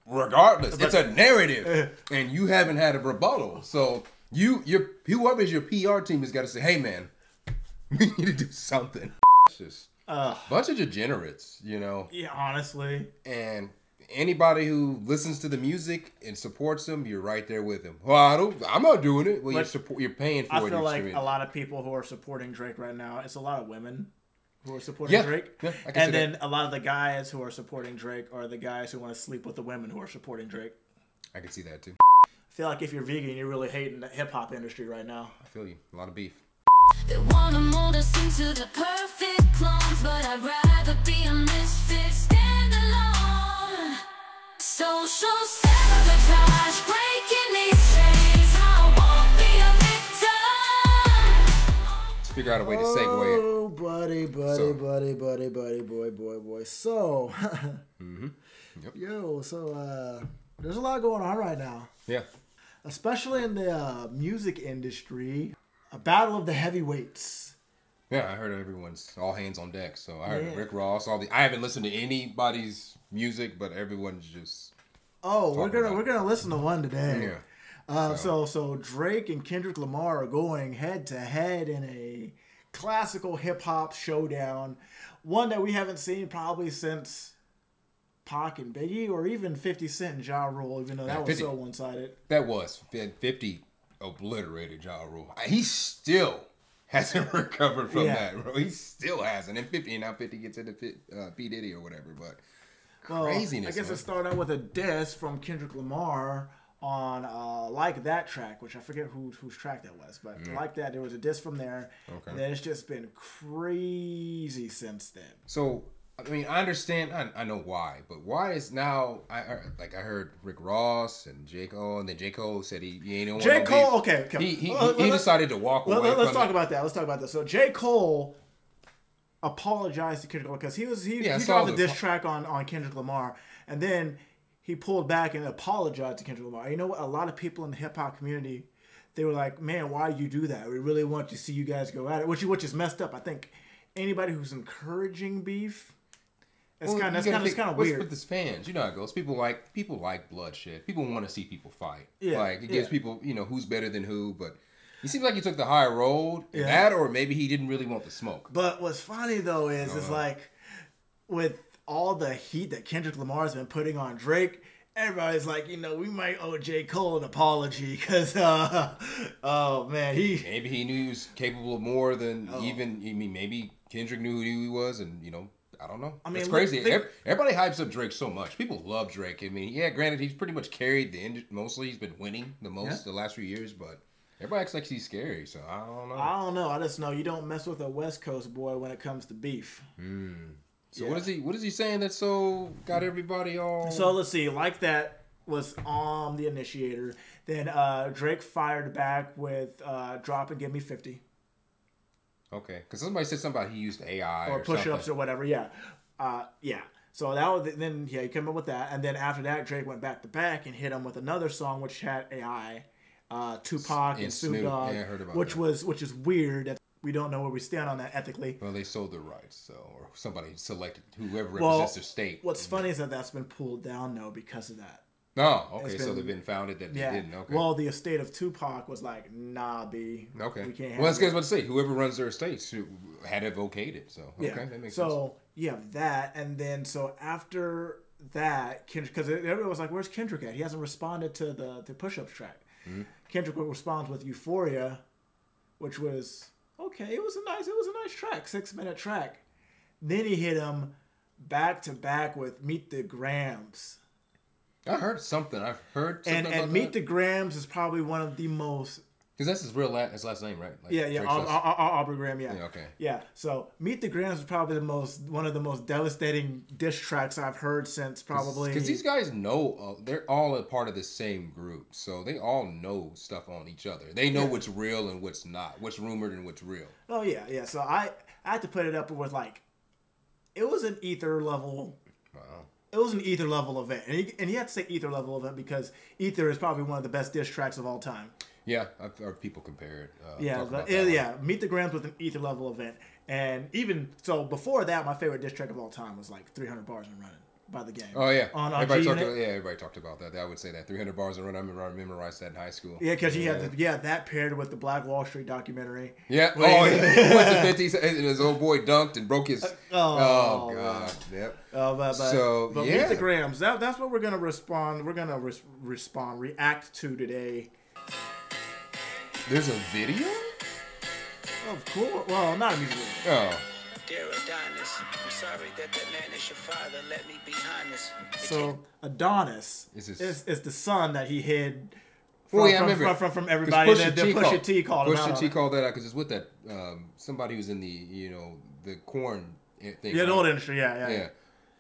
regardless, it's a narrative, and you haven't had a rebuttal. So whoever's your PR team has got to say, "Hey, man, we need to do something." It's just a bunch of degenerates, you know. Yeah, honestly. And anybody who listens to the music and supports them, you're right there with them. Well, I'm not doing it. Well, you're paying for it. I feel like a lot of people who are supporting Drake right now, it's a lot of women who are supporting Drake. Yeah, and then a lot of the guys who are supporting Drake are the guys who want to sleep with the women who are supporting Drake. I can see that too. I feel like if you're vegan, you're really hating the hip-hop industry right now. I feel you. A lot of beef. They wanna mold us into the perfect clones, but I'd rather be a misfit, stand alone. Social sabotage, breaking these chains, I won't be a victim. Let's figure out a way to segue it. Oh, buddy, boy. So, yo, so there's a lot going on right now. Yeah. Especially in the music industry. A battle of the heavyweights. Yeah, I heard everyone's all hands on deck. So I heard Rick Ross. I haven't listened to anybody's music, but everyone's just. Oh, we're gonna listen to one today. Yeah. So Drake and Kendrick Lamar are going head to head in a classical hip hop showdown, one that we haven't seen probably since Pac and Biggie, or even 50 Cent and Ja Rule, even though that was so one sided. That was 50. Obliterated Ja Rule. He still hasn't recovered from that, bro. He still hasn't. And 50 gets into P. Diddy or whatever, but craziness. I guess it started out with a diss from Kendrick Lamar on Like That track, which I forget whose track that was, but Like That, there was a diss from there. Okay. And then it's just been crazy since then. So, I mean, I understand. I know why, but why is now? I heard Rick Ross and J. Cole, and then J. Cole said he ain't no J. Cole. Okay. He decided to walk away. Let's talk about that. Let's talk about this. So J. Cole apologized to Kendrick Lamar because he dropped the diss track on Kendrick Lamar, and then he pulled back and apologized to Kendrick Lamar. You know what? A lot of people in the hip hop community, they were like, "Man, why you do that? We really want to see you guys go at it," which is messed up. I think anybody who's encouraging beef. It's kind of weird. With his fans, you know how it goes. People like bloodshed. People want to see people fight. Yeah, like it gives people, who's better than who. But he seems like he took the high road. That, or maybe he didn't really want the smoke. But what's funny though is like with all the heat that Kendrick Lamar's been putting on Drake, everybody's like, we might owe J. Cole an apology because, oh man, maybe he knew he was capable of more than even. I mean, maybe Kendrick knew who he was, and I don't know. I mean, it's crazy. Everybody hypes up Drake so much. People love Drake. I mean, yeah, granted, he's pretty much carried the end. Mostly, he's been winning the most the last few years, but everybody acts like he's scary. So I don't know. I just know you don't mess with a West Coast boy when it comes to beef. So what is he saying that so got everybody all? So let's see. Like That was on the initiator. Then Drake fired back with "Drop and Give Me 50." Okay, because somebody said something about he used AI or push-ups or whatever. Yeah. So that was then he came up with that, and then after that Drake went back to back and hit him with another song which had AI, Tupac and Snoop Dogg, I heard about which is weird. We don't know where we stand on that ethically. Well, they sold their rights, or somebody selected whoever represents their state. What's funny is that's been pulled down though because of that. Oh, okay. So they've been founded that they didn't. Okay. Well, the estate of Tupac was like, nah, B. Okay. We can't have well, that's what I was about to say. Whoever runs their estates had it okayed it. So, okay, that makes sense. So, you have that. And then, so after that, Kendrick, because everyone was like, where's Kendrick at? He hasn't responded to the push-ups track. Kendrick responds with Euphoria, which was, okay, it was a nice track, 6-minute track. Then he hit him back to back with Meet the Grams. I heard something. I've heard something and Meet the Grams is probably one of the most... Because that's his last name, right? Like Aubrey Graham, yeah. Okay. Yeah, so Meet the Grams is probably one of the most devastating diss tracks I've heard since probably... Because these guys know, they're all a part of the same group, so they all know stuff on each other. They know what's real and what's not, what's rumored and what's real. Oh, yeah. So I had to put it up with, like, it was an ether level... Wow. It was an Ether level event, and you have to say Ether level event because Ether is probably one of the best diss tracks of all time. Yeah, I've heard people compare it. Meet the Grams with an Ether level event, and even so before that, my favorite diss track of all time was like 300 Bars and Running. by the game. Oh yeah, everybody talked about that. I would say that 300 bars and run. I memorized that in high school. Yeah, because he had that paired with the Black Wall Street documentary. Yeah. He went to 50s and his old boy dunked and broke his. Oh god. Yep. But meet the Grams. That's what we're gonna respond. We're gonna react to today. There's a video. Of course. Well, not a music video. Oh. Dear Adonis, I'm sorry that man is your father. Let me be honest. So Adonis is the son that he hid from everybody. That Pusha T called him out. Pusha T called that out because it's with that somebody who's in the corn thing. Yeah, the old industry. Yeah.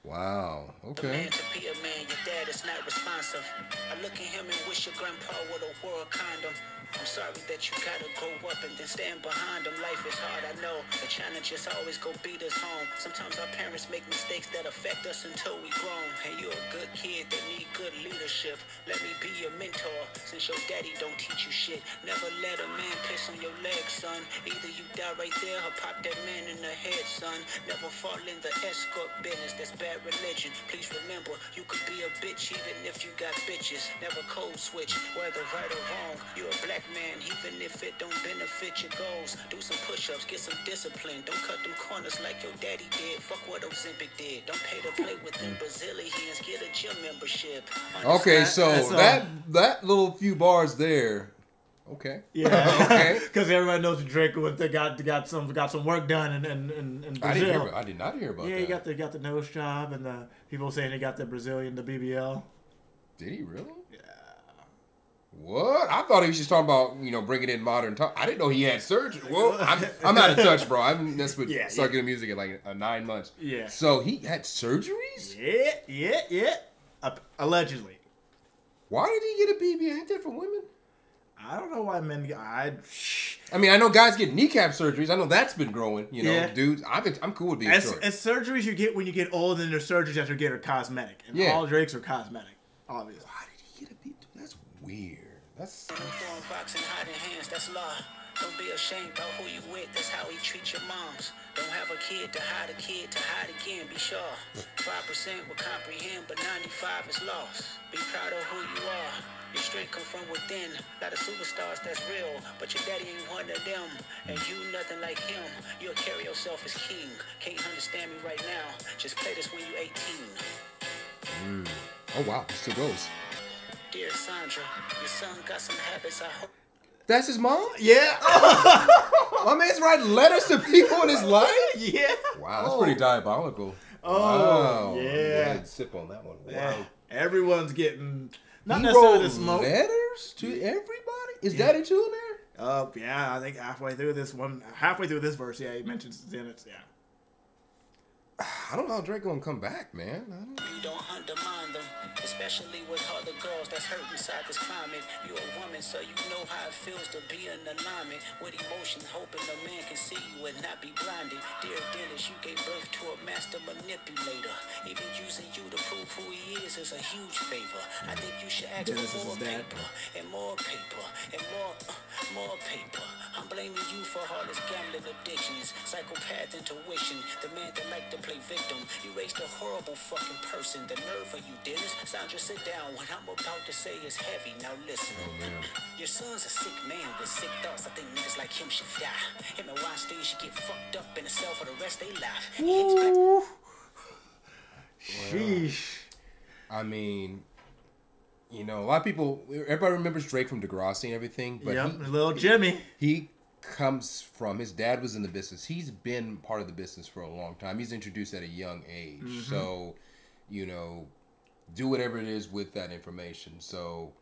Wow. Okay. Man to be a man, your dad is not responsive. I look at him and wish your grandpa would have wore a condom. I'm sorry that you gotta grow up and then stand behind them. Life is hard, I know. The challenges always go beat us home. Sometimes our parents make mistakes that affect us until we grown. Hey, you're a good kid that need good leadership. Let me be your mentor, since your daddy don't teach you shit. Never let a man piss on your leg, son. Either you die right there or pop that man in the head, son. Never fall in the escort business, that's bad religion. Please remember, you could be a bitch even if you got bitches. Never code switch, whether right or wrong. You're a black man, even if it don't benefit your goals. Do some push-ups, get some discipline. Don't cut them corners like your daddy did. Fuck what Ozempic did. Don't pay to play with them Brazilians. Get a gym membership. Okay, so that little few bars there. Okay. Yeah. Okay. Because everybody knows Drake got some work done in Brazil. I did not hear about that. Yeah, he got the nose job, and the people saying he got the Brazilian, the BBL. Did he really? Yeah. What? I thought he was just talking about, bringing in modern talk. I didn't know he had surgery. Well, I'm out of touch, bro. I've messed with sucking music in like 9 months. Yeah. So he had surgeries? Yeah. Allegedly. Why did he get a BBL? Ain't that for women? I don't know why men. I mean, I know guys get kneecap surgeries. I know that's been growing. Dudes. I'm cool with being short. As surgeries you get when you get older, than there's surgeries that you get are cosmetic, and all Drake's are cosmetic, obviously. Why did he get a BBL? That's weird. That's. Throwing rocks and hiding hands. That's law. Don't be ashamed about who you with. That's how he treats your moms. Don't have a kid to hide again. Be sure. 5% will comprehend, but 95 is lost. Be proud of who you are. Your strength come from within. Lot of superstars that's real, but your daddy ain't one of them. And you nothing like him. You'll carry yourself as king. Can't understand me right now. Just play this when you 18. Oh wow, it still goes. Dear Sandra, your son got some habits. I hope. That's his mom? Yeah. My man's writing letters to people in his life? Yeah. Wow, that's pretty diabolical. Oh, wow. Yeah. Sip on that one. Wow. Yeah. Everyone's getting not necessarily the smoke. Letters to everybody? Is Daddy too in there? Yeah, I think halfway through this verse, he mentions it in it. Yeah. I don't know how Drake gonna come back, man. You don't undermine them, especially with other girls that's hurt inside this climate. You're a woman, so you know how it feels to be in alignment with emotions, hoping a man can see you and not be blinded. Dear Dennis, you gave birth to a master manipulator. Even using you to prove who he is a huge favor. I think you should ask for more paper and more paper and more paper. I'm blaming you for all his gambling addictions, psychopath intuition, the man that liked to play victim. You raised a horrible fucking person. The nerve of you, Dennis. Sandra, sit down. What I'm about to say is heavy. Now listen. Your son's a sick man with sick thoughts. I think niggas like him should die. Him and Weinstein should get fucked up in a cell for the rest of their life. Sheesh. I mean, a lot of people, everybody remembers Drake from Degrassi and everything. But little Jimmy. He comes from, his dad was in the business. He's been part of the business for a long time. He's introduced at a young age. So, do whatever it is with that information. So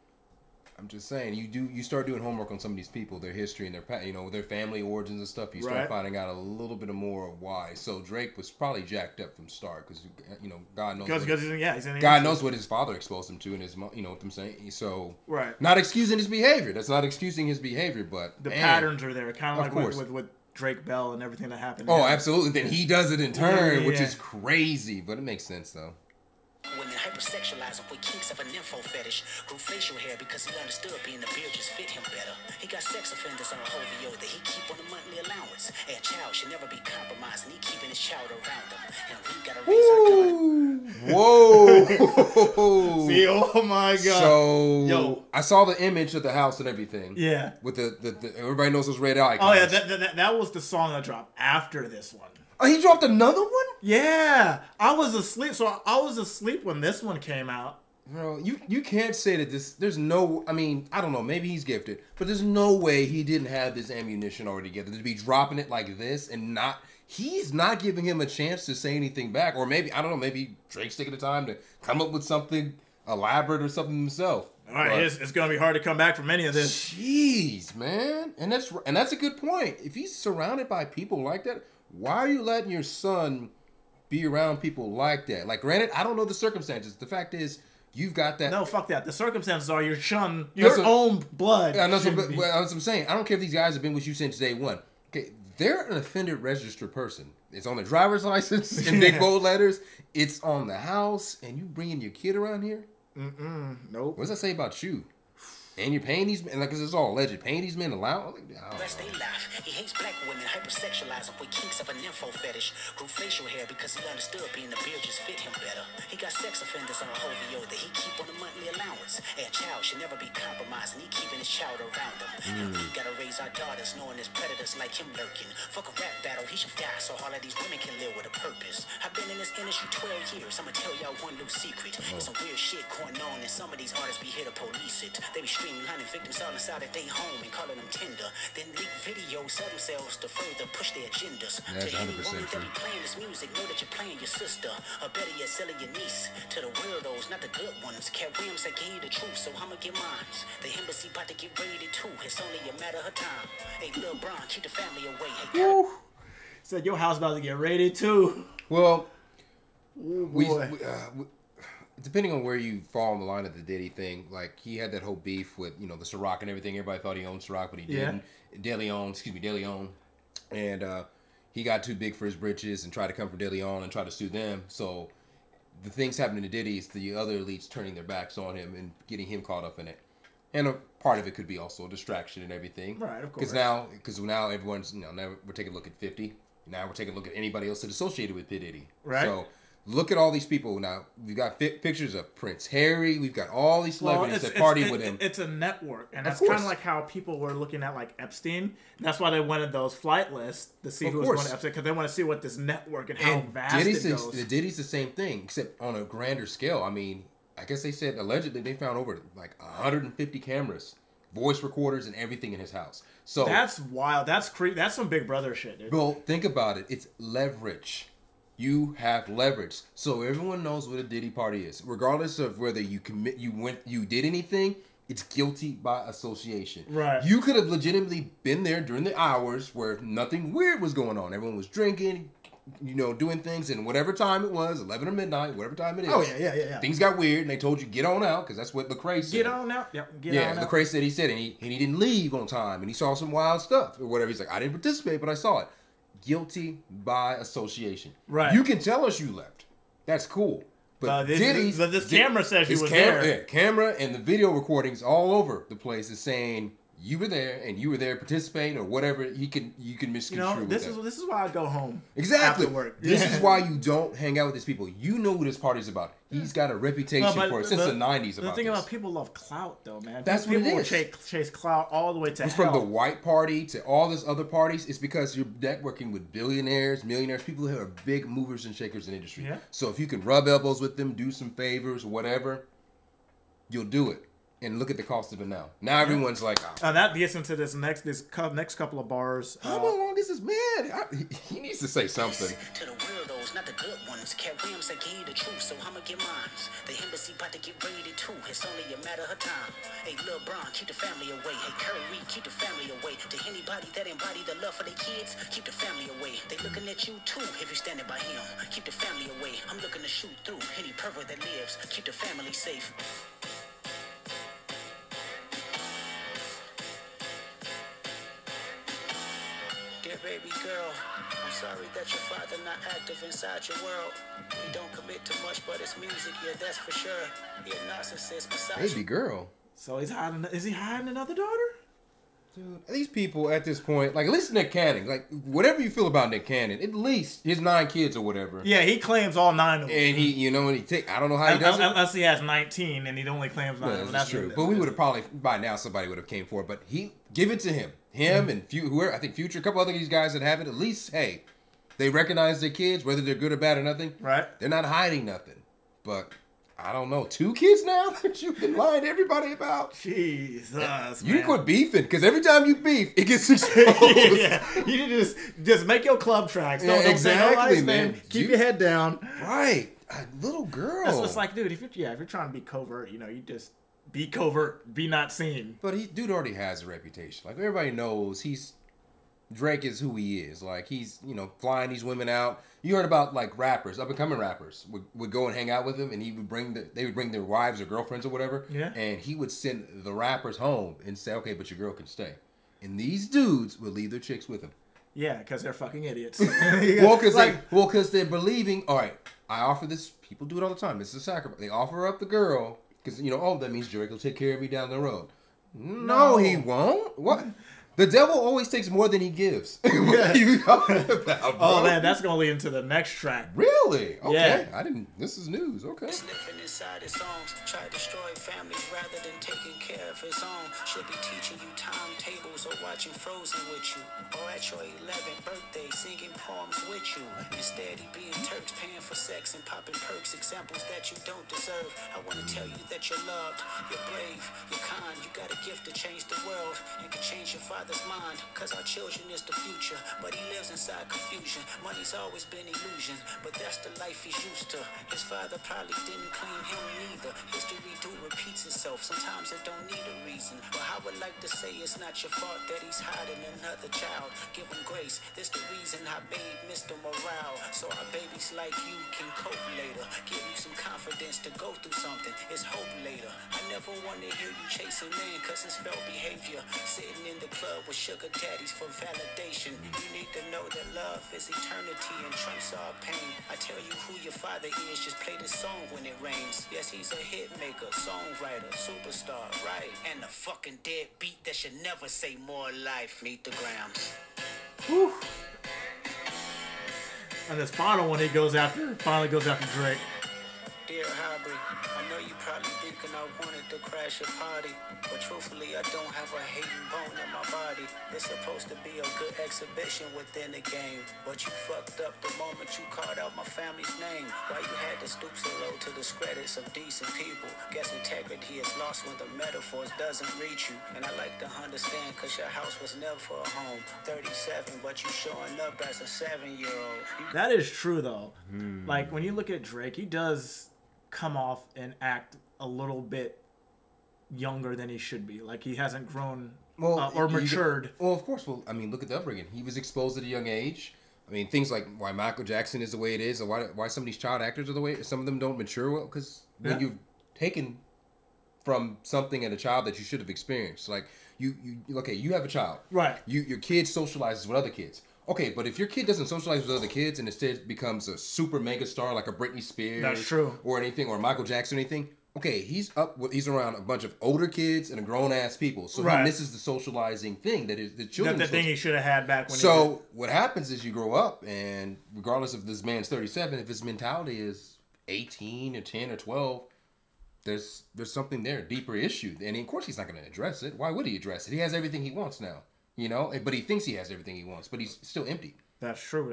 I'm just saying, you start doing homework on some of these people, their history and their family origins and stuff. You start finding out a little bit more why. So Drake was probably jacked up from start because God knows. God knows what his father exposed him to, and his you know what I'm saying. So not excusing his behavior. That's not excusing his behavior, but the patterns are there, kind of like with Drake Bell and everything that happened. Oh, absolutely. Then he does it in turn, which is crazy, but it makes sense though. When it hypersexualize him with kinks of a nympho fetish. Grew facial hair because he understood being the beard just fit him better. He got sex offenders on a hovio that he keep on a monthly allowance. A child should never be compromised, and he keeping his child around him. And we gotta raise our daughter. Whoa! See, oh my god. So, yo, I saw the image of the house and everything. Yeah. With the everybody knows those red icons. Oh yeah, that was the song that dropped after this one. Oh, he dropped another one? Yeah, I was asleep. So I was asleep when this one came out. Bro, you can't say that this. There's no. I mean, I don't know. Maybe he's gifted, but there's no way he didn't have this ammunition already together to be dropping it like this and not. He's not giving him a chance to say anything back, or maybe I don't know. Maybe Drake's taking the time to come up with something elaborate or something himself. All right, it's gonna be hard to come back from any of this. Jeez, man, and that's a good point. If he's surrounded by people like that. Why are you letting your son be around people like that? Like, granted, I don't know the circumstances. The fact is, you've got that. No, fuck that. The circumstances are your son, your own blood. Yeah, that's what I'm saying. I don't care if these guys have been with you since day one. Okay, they're an offended registered person. It's on the driver's license in big bold letters. It's on the house, and you bringing your kid around here? Nope. What does that say about you? And you're paying these men, like, cause it's all alleged, paying these men allowance? Rest they life. He hates black women, hypersexualize him with kinks of a nympho fetish. Grew facial hair because he understood being the beard just fit him better. He got sex offenders on a hovio that he keep on a monthly allowance. A child should never be compromised, and he keeping his child around him. And we gotta raise our daughters knowing there's predators like him lurking. Fuck a rap battle, he should die so all of these women can live with a purpose. I've been in this industry 12 years, I'ma tell y'all one little secret. There's some weird shit going on, and some of these artists be here to police it. They be screaming, hunting victims all inside of their home and calling them tender. Then leak videos of themselves to further push their agendas. That's to any woman 100% that true. be playing this music, know that you're playing your sister. Or better yet, selling your niece. To the weirdos, not the good ones. Cat Williams that gave you the truth, so I'ma get mine. The embassy about to get raided too. It's only a matter of time. Hey, Lil Bron, keep the family away. Hey, Said your house about to get raided too. Well, we depending on where you fall on the line of the Diddy thing, like he had that whole beef with, you know, the Ciroc and everything. Everybody thought he owned Ciroc, but he didn't. De Leon. And he got too big for his britches and tried to come for De Leon and try to sue them. So the things happening to Diddy is the other elites turning their backs on him and getting him caught up in it. And a part of it could be also a distraction and everything. Right, of course. Because now everyone's, you know, now we're taking a look at 50. Now we're taking a look at anybody else that's associated with P. Diddy. Right. So look at all these people now. We've got pictures of Prince Harry. We've got all these celebrities that party with him. It's a network, and that's kind of like how people were looking at like Epstein. That's why they wanted those flight lists to see who was going to Epstein, because they want to see what this network and how vast it goes. Diddy's the same thing, except on a grander scale. I mean, I guess they said allegedly they found over like 150 cameras, voice recorders, and everything in his house. So that's wild. That's That's some Big Brother shit, dude. Bro, think about it. It's leverage. You have leverage, so everyone knows what a Diddy party is, regardless of whether you did anything. It's guilty by association. Right. You could have legitimately been there during the hours where nothing weird was going on. Everyone was drinking, you know, doing things, and whatever time it was, 11 or midnight, whatever time it is. Oh yeah. Things got weird, and they told you get on out because that's what Lecrae said. Get on out. Yep. Get on out. Lecrae said he said, and he didn't leave on time, and he saw some wild stuff or whatever. He's like, I didn't participate, but I saw it. Guilty by association. Right. You can tell us you left. That's cool. But this camera says you was there. Yeah, camera and the video recordings all over the place is saying you were there and you were there participating or whatever. You can misconstrue. You know, this is why I go home. Exactly. After work. This is why you don't hang out with these people. You know what this party's about. He's got a reputation for it since the 90s. The thing about people love clout, though, man. That's what it is. People chase clout all the way to hell. From the white party to all this other parties, it's because you're networking with billionaires, millionaires, people who are big movers and shakers in the industry. Yeah. So if you can rub elbows with them, do some favors, whatever, you'll do it. And look at the cost of it now. Now everyone's like, oh. That gets into this next couple of bars. How long is this man? He needs to say something. To the weirdos, not the good ones. Cat Williams that gave you the truth, so I'ma get mine. The embassy about to get raided too. It's only a matter of time. Hey, Lil Bron, keep the family away. Hey, Curry, keep the family away. To anybody that embody the love for their kids, keep the family away. They looking at you too if you're standing by him. Keep the family away. I'm looking to shoot through any pervert that lives. Keep the family safe. baby girl. I'm sorry that your father not active inside your world. He don't commit to much, but it's music, yeah, that's for sure. He a narcissist, Baby girl. So he's hiding. Is he hiding another daughter? Dude, these people at this point, like, at least Nick Cannon, like, whatever you feel about Nick Cannon, at least his 9 kids or whatever. Yeah, he claims all 9 of them. And he, you know, I don't know how he does it. Unless he has 19 and he only claims 9 of them. That's true. But we would have probably, by now, somebody would have came forward. But give it to him. Him and whoever, I think Future, a couple other these guys that have it, at least, hey, they recognize their kids, whether they're good or bad or nothing. Right. They're not hiding nothing. But I don't know, 2 kids now that you've been lying to everybody about? Jesus, man. You can quit beefing, because every time you beef, it gets exposed. Yeah, you need to just make your club tracks. Don't exactly, say no lies, man. Keep your head down. Right. A little girl. That's what's like, dude, if you're trying to be covert, you just be covert, be not seen. But dude already has a reputation. Like, everybody knows Drake is who he is. Like, he's, flying these women out. You heard about, like, rappers, up-and-coming rappers would go and hang out with him, and they would bring their wives or girlfriends or whatever. Yeah. And he would send the rappers home and say, okay, but your girl can stay. And these dudes would leave their chicks with him. Yeah, because they're fucking idiots. Because they're believing, all right, I offer this. People do it all the time. It's a sacrifice. They offer up the girl because, that means Drake will take care of me down the road. No, he won't. What? The devil always takes more than he gives. What are you talking about, bro? Oh, man, that's going to lead into the next track. Really? Okay. Yeah. This is news. Okay. Sniffing inside his songs, try to destroy families rather than taking care of his own. Should be teaching you timetables or watching Frozen with you. Or at your 11th birthday, singing poems with you. Instead, he being Turks, paying for sex and popping perks, examples that you don't deserve. I want to tell you that you're loved, you're brave, you're kind. You got a gift to change the world and can change your father's mind. Cause our children is the future, but he lives inside confusion. Money's always been illusion, but that's the life he's used to. His father probably didn't claim him neither. History repeats itself, sometimes it don't need a reason. But I would like to say it's not your fault that he's hiding another child. Give him grace, this the reason I made Mr. Morale, so our babies like you can cope later. Give you some confidence to go through something, it's hope later. I never want to hear you chasing man, cause it's felt behavior. Sitting in the club with sugar daddies for validation. You need to know that love is eternity and trumps all pain. I tell you who your father is, just play this song when it rains. Yes, he's a hit maker, songwriter, superstar, right? And a fucking dead beat that should never say more life. Meet the Grams. Whew. And this final one, finally goes after Drake. Dear Hybrid, I know you probably thinking I wanted to crash your party, but truthfully I don't have a hating bone in my body. It's supposed to be a good exhibition within the game, but you fucked up the moment you called out my family's name. Why you had to stoop so low to discredit some decent people? Guess integrity is lost when the metaphors doesn't reach you. And I like to understand cause your house was never a home. 37, but you showing up as a 7-year-old. That is true though. Like when you look at Drake, he does come off and act a little bit younger than he should be. Like he hasn't grown or matured. Well, of course. Well, I mean, look at the upbringing. He was exposed at a young age. I mean, things like why Michael Jackson is the way it is, or why some of these child actors are the way. Some of them don't mature well because when you've taken from something at a child that you should have experienced, like you have a child, right? Your kid socializes with other kids. Okay, but if your kid doesn't socialize with other kids and instead becomes a super mega star like a Britney Spears, that's true, or anything, or Michael Jackson or anything, okay, he's around a bunch of older kids and grown ass people, so he misses the socializing thing that is the children. That's the thing he should have had back when. So what happens is you grow up, and regardless if this man's 37, if his mentality is 18 or 10 or 12, there's something there, a deeper issue, and of course he's not going to address it. Why would he address it? He has everything he wants now. But he thinks he has everything he wants, but he's still empty. That's true.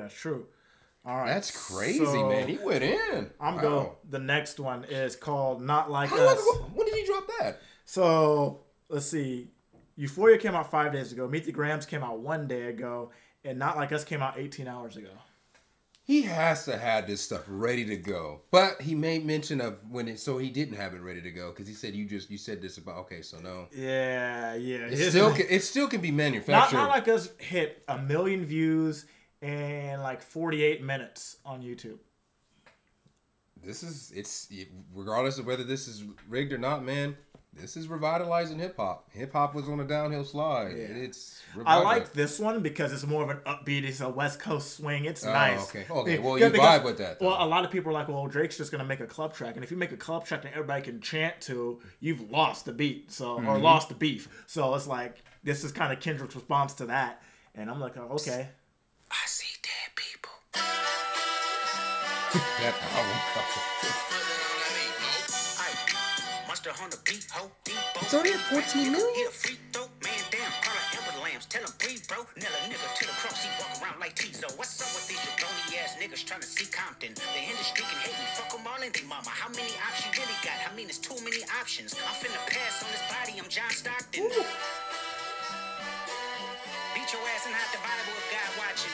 All right. That's crazy, man. He went in. The next one is called Not Like Us. When did he drop that? So, let's see. Euphoria came out 5 days ago. Meet the Grams came out 1 day ago. And Not Like Us came out 18 hours ago. He has to have this stuff ready to go. But he made mention of so he didn't have it ready to go because he said you said this about, okay, so no. Yeah. It still can be manufactured. Not Like Us hit 1 million views and like 48 minutes on YouTube. It's regardless of whether this is rigged or not, man. this is revitalizing hip hop. Hip hop was on a downhill slide. Yeah. It's I like this one because it's more of an upbeat. It's a West Coast swing. It's nice. Okay. Well, you vibe with that. Though. Well, a lot of people are like, well, Drake's just gonna make a club track, and if you make a club track that everybody can chant to, you've lost the beat, or lost the beef. So it's like this is kind of Kendrick's response to that, and I'm like, oh, okay. I see dead people. That album cover. It's only at 14 million? Hit a free throw, man down, call her Amber Lambs, tell him breathe, bro. Nail a nigga to the cross, he walk around like Tizo. What's up with these jabroni ass niggas trying to see Compton? The industry can hate me, fuck them all and they mama. How many options you really got? I mean, it's too many options. I'm finna pass on this body, I'm John Stockton. Ooh. Beat your ass and hide the Bible if God watching.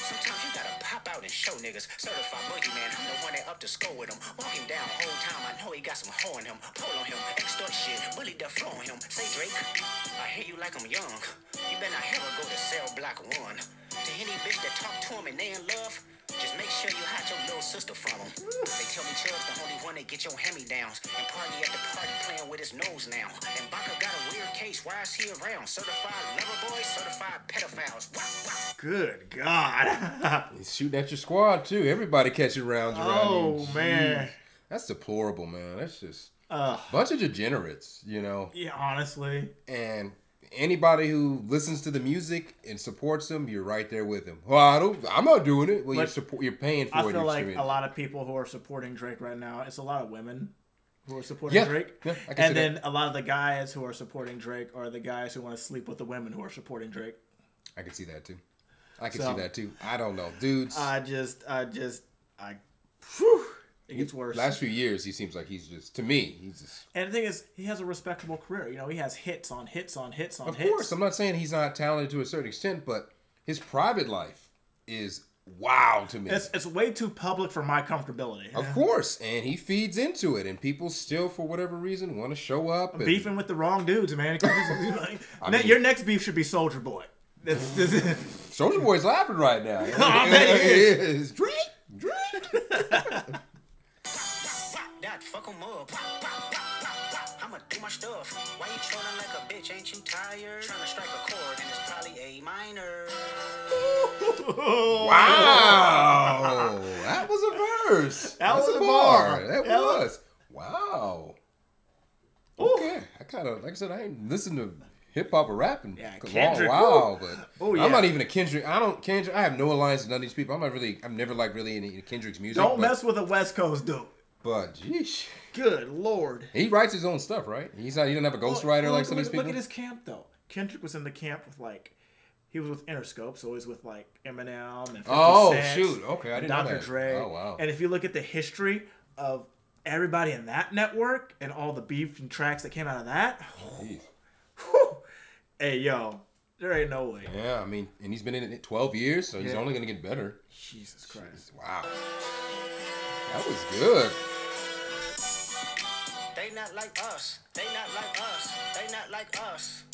Sometimes you gotta pop out and show niggas. Certified boogeyman, I'm the one that up to score with him. Walking down whole time, I know he got some hoe in him. Pull on him, extort shit, bully the flow on him. Say Drake, I hear you like I'm young. You better not ever go to cell block 1. To any bitch that talk to him and they in love, just make sure you hide your little sister from him. They tell me Chubb's the only one that get your hand-me-downs. And party at the party playing with his nose now. And Baca got a weird case, why is he around? Certified lover boys, certified pedophiles. Wow, wow. Good God. He's shooting at your squad, too. Everybody catching rounds around you. Oh, man. That's deplorable, man. That's just a bunch of degenerates, you know? Yeah, honestly. And anybody who listens to the music and supports him, you're right there with him. Well, I'm not doing it. Well, you're paying for it. I feel like a lot of people who are supporting Drake right now, it's a lot of women who are supporting Drake. Yeah, and then a lot of the guys who are supporting Drake are the guys who want to sleep with the women who are supporting Drake. I can see that too. See that too. I don't know, dudes. It gets worse. Last few years, he seems like he's just, to me, he's just. And the thing is, he has a respectable career. You know, he has hits on hits on hits on hits. Of course, I'm not saying he's not talented to a certain extent, but his private life is wow to me. It's way too public for my comfortability. Of course, and he feeds into it, and people still, for whatever reason, want to show up. And beefing with the wrong dudes, man. Your next beef should be Soulja Boy. Soulja Boy's laughing right now. I bet he is. Drake. Fuck 'em up. I'ma do my stuff. Why you trolling like a bitch? Ain't you tired? Trying to strike a chord and it's probably A minor. Wow. That was a verse. That was a bar. That was. Wow. Okay. I kind of, like I said, I ain't listened to hip hop or rapping Kendrick, a while, but yeah. I'm not even a Kendrick. I have no alliance with none of these people. I've never liked really any Kendrick's music. Don't mess with a West Coast dude. But geez, good Lord, he writes his own stuff, right? He doesn't have a ghostwriter like some of these people. Look at his camp though. Kendrick was in the camp with he was with Interscope, so he was with Eminem and 50 Cent, shoot, okay, I didn't know Dr. that. Dre. Oh wow. And if you look at the history of everybody in that network and all the beef and tracks that came out of that, hey yo, there ain't no way. Yeah, I mean, and he's been in it 12 years, so he's only gonna get better. Jesus Christ! Wow, that was good. They not like us. They not like us. They not like us.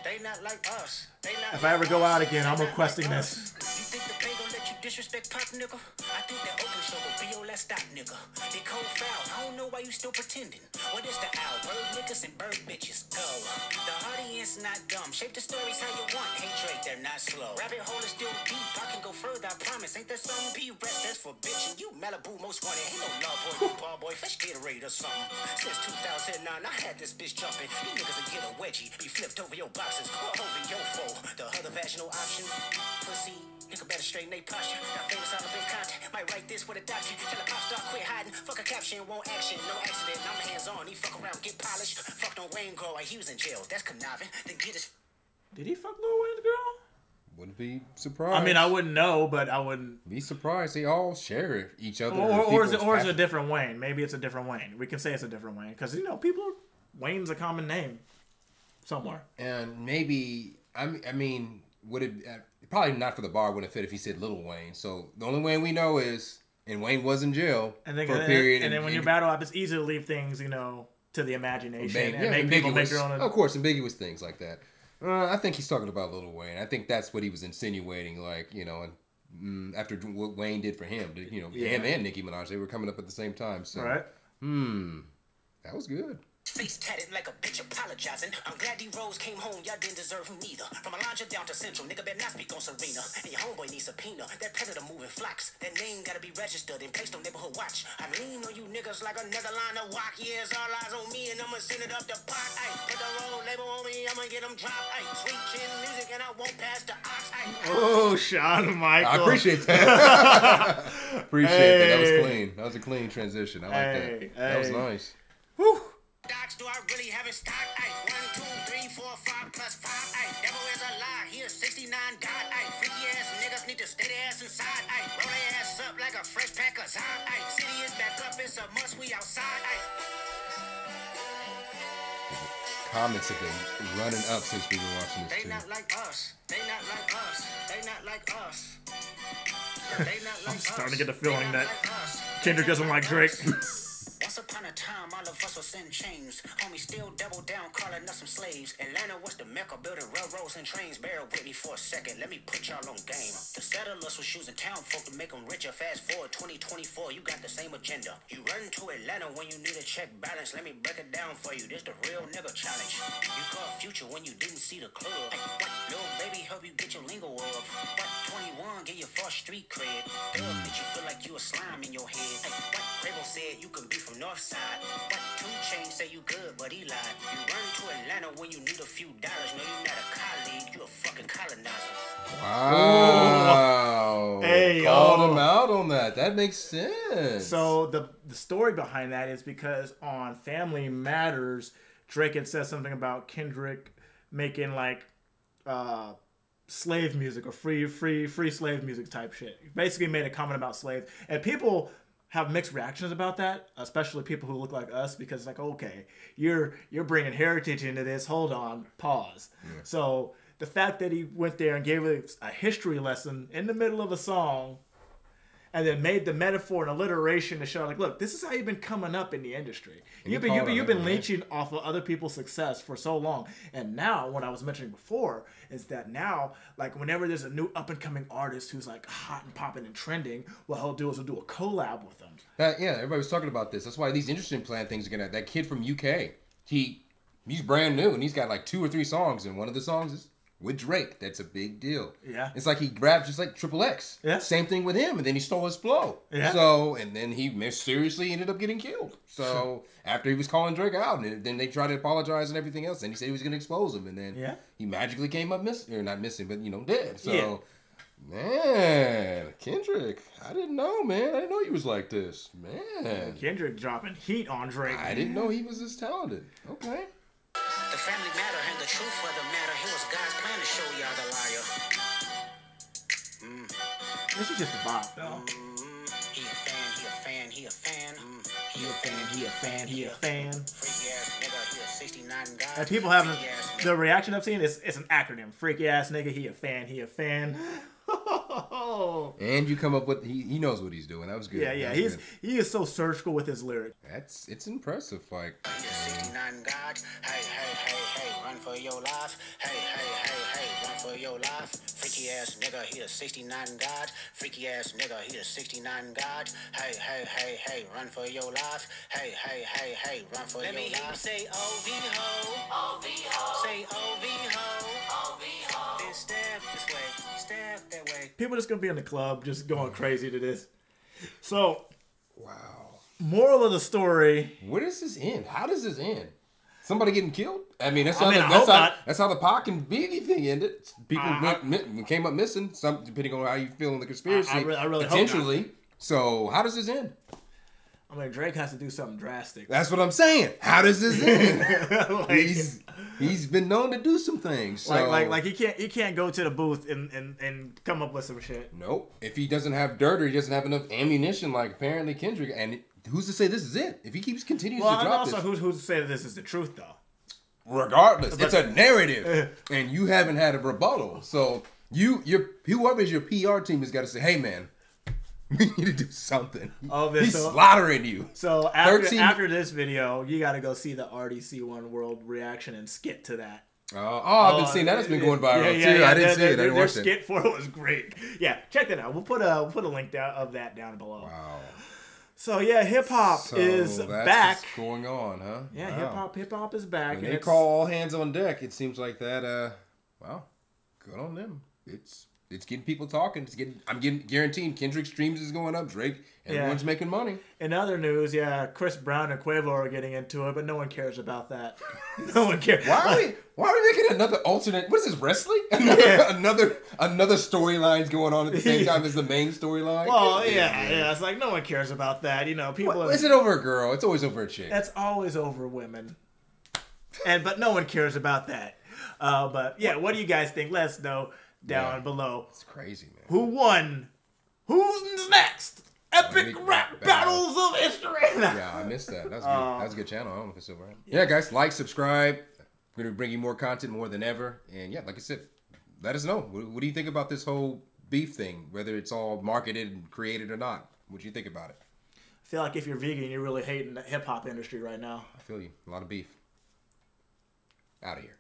They not like us. They not. If I ever go out again, I'm requesting this. You think the pay gon' let you disrespect Pop, nigga? I think that open show will be your last stop, nigga. They cold foul. I don't know why you still pretending. What is the owl? Bird niggas and bird bitches. Go. The audience not dumb. Shape the stories how you want. Hey Drake, they're not slow. Rabbit hole is still deep. I can go further, I promise. Ain't there something P-Rest that's for bitching? You Malibu most wanted. Ain't no love boy, ball boy. Fresh Gatorade or something. Since 2009, I had this bitch jumping. You niggas will get a wedgie. Be flipped over your boxes or over your foe. The other vaginal option. Pussy. Nigga better straighten they posture. Got famous all up in content. Might write this with a doctrine. Tell a pop star quit hiding. Fuck a caption, won't action. No accident. I'm hands on. He fuck around, get polished. Fucked on Wayne girl while he was in jail. That's conniving. Then get his. Did he fuck Lil Wayne's girl? Wouldn't be surprised. I mean, I wouldn't know, but I wouldn't be surprised. They all share each other. Or is it a different Wayne? Maybe it's a different Wayne. We can say it's a different Wayne because Wayne's a common name somewhere. And maybe I mean, would it probably not for the bar wouldn't fit if he said Little Wayne. So the only Wayne we know is, and Wayne was in jail for a period. And then when you battle up, it's easy to leave things, to the imagination and make people make their own. Of course, ambiguous things like that. I think he's talking about Little Wayne. I think that's what he was insinuating, after what Wayne did for him. Him and Nicki Minaj, they were coming up at the same time. So, right. That was good. face tatted like a bitch apologizing. I'm glad D-Rose came home, y'all didn't deserve him either. From Alondra down to Central, nigga better not speak on Serena. And your homeboy needs subpoena. That predator moving flocks. That name gotta be registered and placed on neighborhood watch. I lean on you niggas like another line of walk. Yeah, it's all eyes on me and I'ma send it up the pot. Ay, put the roll label on me, I'ma get them dropped. Ay, sweet chin music and I won't pass the ox. Ay, oh, Shawn Michaels. I appreciate that. Appreciate that. That was clean. That was a clean transition. I like that. That was nice. Whew. Docs, do I really have it stocked? Ay, 1, 2, 3, 4, 5 plus 5. Ay, devil is a lie. He is 69 God. Ay, freaky ass niggas need to stay their ass inside. Ay, roll their ass up like a fresh pack of Zod. Ay, city is back up. It's a must. We outside. Ay. Comments have been running up since we've been watching this They too. not like us. They not like us. They not like us. They not like I'm starting to get the us. feeling They that not like us. Kendrick They doesn't not like Drake. us. Once upon a time, all of us was in chains. Homie still double down, calling us some slaves. Atlanta was the mecca, building railroads and trains. Bear with me for a second, let me put y'all on game. The settlers was using town folk to make them richer. Fast forward 2024, you got the same agenda. You run to Atlanta when you need a check balance. Let me break it down for you, this the real nigga challenge. You call future when you didn't see the club. Hey, what little baby help you get your lingo of? What 21 get your false street cred? Dub that you feel like you a slime in your head. Hey, what Quavo said you can be from North Side. What 2 Chainz say you good, but he lied. You run to Atlanta when you need a few dollars. No, you not a colleague, you a fucking colonizer. Wow. Hey, called him out on that. That makes sense. So the story behind that is because on Family Matters, Drake had said something about Kendrick making like slave music or free slave music type shit. He basically made a comment about slaves, and people have mixed reactions about that, especially people who look like us, because it's like, okay, you're bringing heritage into this. Hold on, pause. Yeah. So the fact that he went there and gave us a history lesson in the middle of a song, and then made the metaphor and alliteration to show, like, look, this is how you've been coming up in the industry. You've been leeching off of other people's success for so long, and now what I was mentioning before is that now, like, whenever there's a new up and coming artist who's like hot and popping and trending, what he'll do is he'll do a collab with them. Yeah, everybody was talking about this. That's why these interesting plan things are gonna. That kid from UK, he's brand new and he's got like 2 or 3 songs, and one of the songs is with Drake. That's a big deal. Yeah. It's like he grabbed just like Triple X. Yeah. Same thing with him, and then he stole his flow. Yeah. So, and then he mysteriously ended up getting killed. So, after he was calling Drake out, and then they tried to apologize and everything else, and he said he was going to expose him, and then he magically came up missing, or not missing, but, dead. So, man, Kendrick, I didn't know, man. I didn't know he was like this. Man. Kendrick dropping heat on Drake. I didn't know he was this talented. Okay. The family matter and the truth of the matter. Here was God's plan to show y'all the liar. This is just a bop, though. He a fan. He a fan. Freaky ass nigga, he a 69 guy. And people having the reaction I've seen is it's an acronym. Freaky ass nigga, he a fan. And you come up with he knows what he's doing. That was good. Yeah. He is so surgical with his lyrics. It's impressive. Like he a 69 God. Hey, run for your life. Hey, run for your life. Freaky ass nigga, he a 69 God. Freaky ass nigga, he a 69 God. Hey, run for your life. Hey, run for your life. Let me hear you say OV ho. Say OV ho. Then step this way, step that way. People just gonna be in the club just going crazy to this. So, wow. Moral of the story. Where does this end? How does this end? Somebody getting killed? I mean, that's how the Pac and Biggie thing ended. People came up missing. Some depending on how you feel in the conspiracy. I really potentially. Hope not. So how does this end? I mean, Drake has to do something drastic. That's what I'm saying. How does this end? He's been known to do some things. So. Like he can't go to the booth and come up with some shit. Nope. If he doesn't have dirt or he doesn't have enough ammunition, like apparently Kendrick, and who's to say this is it? If he continues to drop this. Who's to say that this is the truth though? Regardless, it's a narrative, and you haven't had a rebuttal. So whoever's your PR team has got to say, "Hey, man, we need to do something." He's slaughtering you. So after this video, you got to go see the RDC1 World reaction and skit to that. I've been seeing that. It's been going viral too. I didn't see it. I didn't watch it. Their skit for it was great. Yeah, check that out. We'll put a link of that down below. Wow. So yeah, hip hop is back. What's going on, huh? Yeah, wow. hip hop is back. When they call all hands on deck, it seems like that. Wow, good on them. It's getting people talking. I'm guaranteeing Kendrick streams is going up. Drake, everyone's making money. In other news, Chris Brown and Quavo are getting into it, but no one cares about that. No one cares. Why are we making another alternate? What is this, wrestling? Another storylines going on at the same time as the main storyline. Well, it's like no one cares about that. People. Is it over a girl? It's always over a chick. That's always over women. But no one cares about that. But yeah, what do you guys think? Let us know down below. It's crazy, man. Who won? Who's next? Epic rap battles of history. Yeah, I missed that. That's good. That's a good channel. I don't know if it's still right. Yeah, guys, like, subscribe. We're gonna bring you more content more than ever. And yeah, like I said, let us know. What do you think about this whole beef thing? Whether it's all marketed and created or not. What do you think about it? I feel like if you're vegan, you're really hating the hip hop industry right now. I feel you. A lot of beef. Out of here.